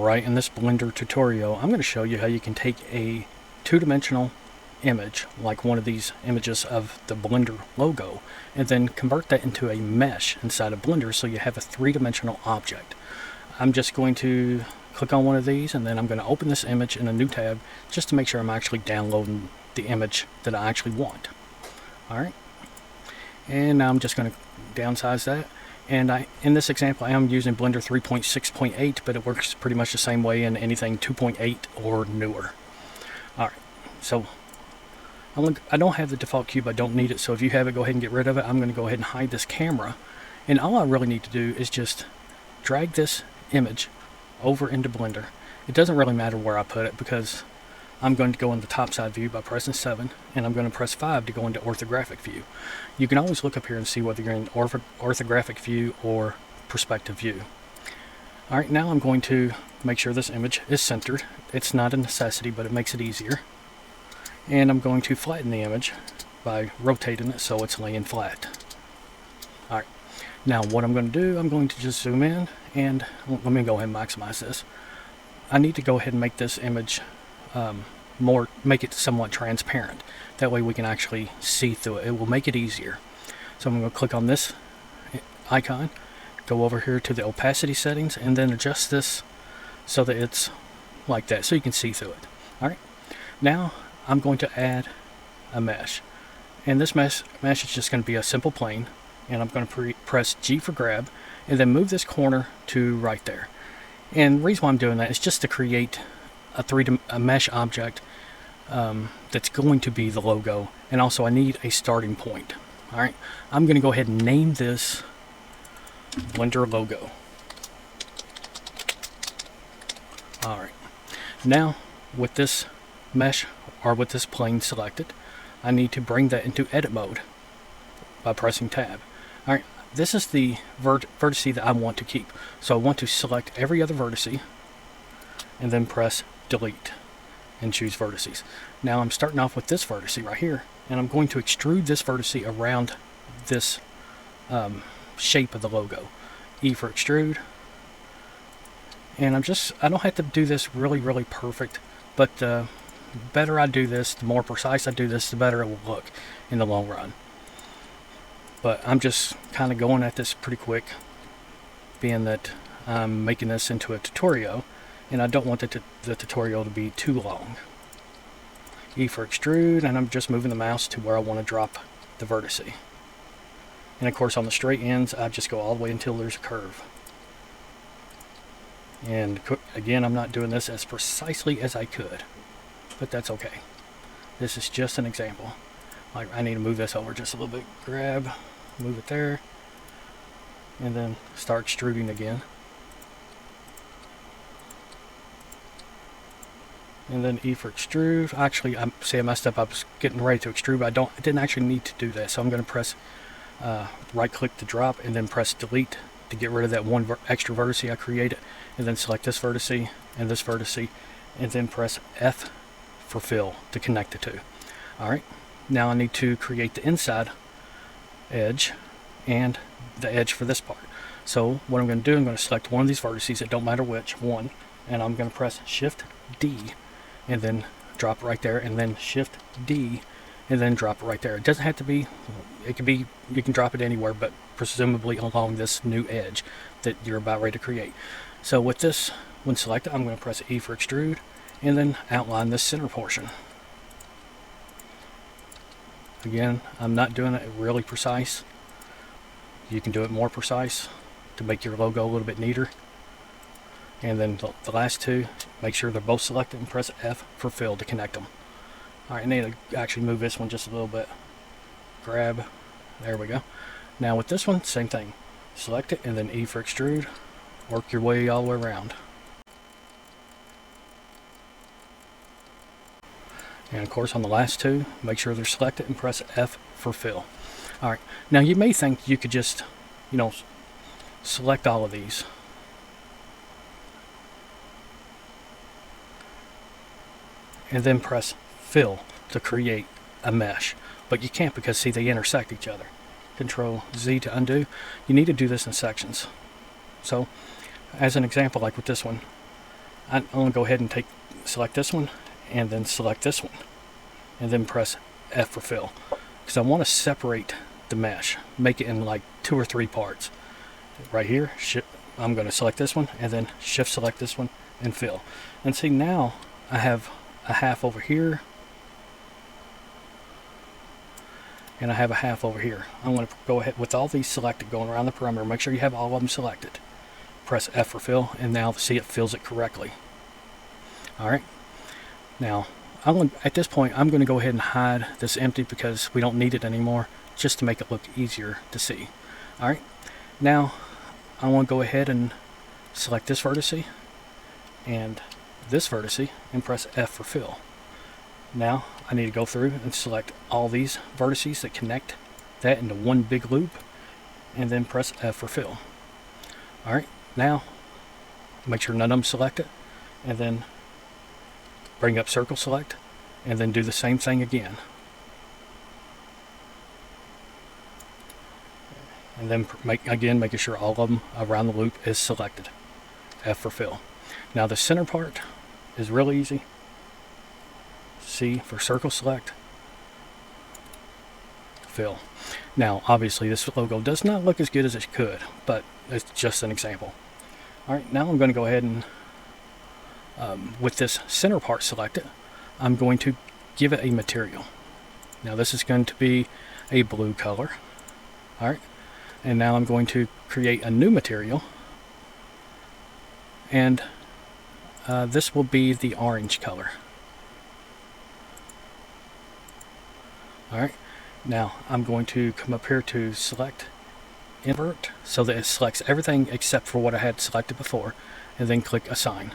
Alright, in this Blender tutorial, I'm going to show you how you can take a two-dimensional image, like one of these images of the Blender logo, and then convert that into a mesh inside of Blender so you have a three-dimensional object. I'm just going to click on one of these, and then I'm going to open this image in a new tab just to make sure I'm actually downloading the image that I actually want. Alright, and now I'm just going to downsize that. And in this example, I am using Blender 3.6.8, but it works pretty much the same way in anything 2.8 or newer. Alright, so I don't have the default cube, I don't need it, so if you have it, go ahead and get rid of it. I'm going to go ahead and hide this camera, and all I really need to do is just drag this image over into Blender. It doesn't really matter where I put it, because I'm going to go in the top side view by pressing 7, and I'm going to press 5 to go into orthographic view. You can always look up here and see whether you're in orthographic view or perspective view. Alright, now I'm going to make sure this image is centered. It's not a necessity, but it makes it easier. And I'm going to flatten the image by rotating it so it's laying flat. Alright, now what I'm going to do, I'm going to just zoom in, and let me go ahead and maximize this. I need to go ahead and make this image make it somewhat transparent. That way we can actually see through it. It will make it easier. So I'm going to click on this icon, go over here to the opacity settings, and then adjust this so that it's like that, so you can see through it. Alright, now I'm going to add a mesh, and this mesh is just going to be a simple plane, and I'm going to press G for grab, and then move this corner to right there. And the reason why I'm doing that is just to create a mesh object that's going to be the logo, and also I need a starting point. Alright, I'm going to go ahead and name this Blender logo. Alright, now with this mesh, or with this plane selected, I need to bring that into edit mode by pressing tab. Alright, this is the vertice that I want to keep, so I want to select every other vertice and then press delete and choose vertices. Now I'm starting off with this vertice right here, and I'm going to extrude this vertice around this shape of the logo. E for extrude, and I don't have to do this really perfect, but the better I do this, the more precise I do this, the better it will look in the long run. But I'm just kind of going at this pretty quick, being that I'm making this into a tutorial, and I don't want the tutorial to be too long. E for extrude, and I'm just moving the mouse to where I want to drop the vertice. And of course on the straight ends, I just go all the way until there's a curve. And again, I'm not doing this as precisely as I could, but that's okay. This is just an example. Like, I need to move this over just a little bit. Grab, move it there, and then start extruding again. And then E for extrude. Actually, I messed up. I was getting ready to extrude, but I didn't actually need to do that. So I'm going to press right click to drop, and then press delete to get rid of that one extra vertice I created, and then select this vertice and this vertice, and then press F for fill to connect the two. Alright, now I need to create the inside edge and the edge for this part. So what I'm going to do, I'm going to select one of these vertices, it don't matter which one, and I'm going to press Shift D and then drop right there, and then Shift D and then drop it right there. It doesn't have to be, it can be, you can drop it anywhere, but presumably along this new edge that you're about ready to create. So with this one selected, I'm going to press E for extrude and then outline this center portion. Again, I'm not doing it really precise. You can do it more precise to make your logo a little bit neater. And then the last two, make sure they're both selected and press F for fill to connect them. Alright, I need to actually move this one just a little bit. Grab, there we go. Now with this one, same thing. Select it and then E for extrude. Work your way all the way around. And of course on the last two, make sure they're selected and press F for fill. Alright, now you may think you could just, select all of these. And then press fill to create a mesh. But you can't, because see, they intersect each other. Control Z to undo. You need to do this in sections. So as an example, like with this one, I'm going to go ahead and select this one and then select this one and then press F for fill, because I want to separate the mesh, make it in like 2 or 3 parts. Right here, I'm going to select this one and then shift select this one and fill. And see, now I have a half over here and I have a half over here. I'm going to go ahead with all these selected, going around the perimeter. Make sure you have all of them selected. Press F for fill, and now see, it fills it correctly. Alright, now at this point I'm going to go ahead and hide this empty because we don't need it anymore, just to make it look easier to see. Alright, now I want to go ahead and select this vertice and this vertice and press F for fill. Now I need to go through and select all these vertices that connect that into one big loop and then press F for fill. Alright, now make sure none of them selected and then bring up circle select and then do the same thing again. And then making sure all of them around the loop is selected. F for fill. Now the center part is real easy. C for circle select, fill. Now obviously this logo does not look as good as it could, but it's just an example. Alright, now I'm going to go ahead and with this center part selected, I'm going to give it a material. Now this is going to be a blue color. Alright, and now I'm going to create a new material, and this will be the orange color. Alright, now I'm going to come up here to select invert so that it selects everything except for what I had selected before, and then click assign.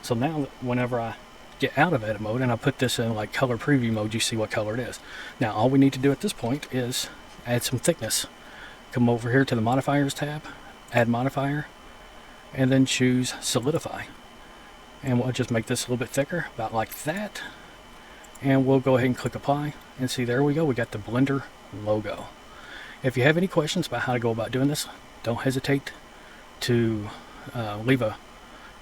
So now whenever I get out of edit mode and I put this in like color preview mode, you see what color it is. Now all we need to do at this point is add some thickness. Come over here to the modifiers tab, add modifier, and then choose solidify. And we'll just make this a little bit thicker, about like that. And we'll go ahead and click apply, and see, there we go, we got the Blender logo. If you have any questions about how to go about doing this, don't hesitate to leave a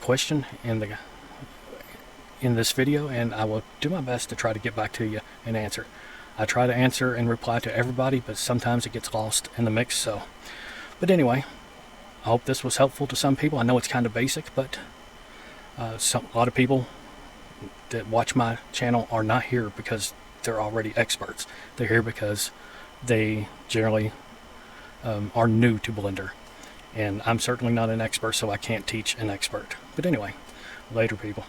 question in this video, and I will do my best to try to get back to you and answer. I try to answer and reply to everybody, but sometimes it gets lost in the mix. So, but anyway, I hope this was helpful to some people. I know it's kind of basic, but a lot of people that watch my channel are not here because they're already experts. They're here because they generally are new to Blender, and I'm certainly not an expert, so I can't teach an expert. But anyway, later people.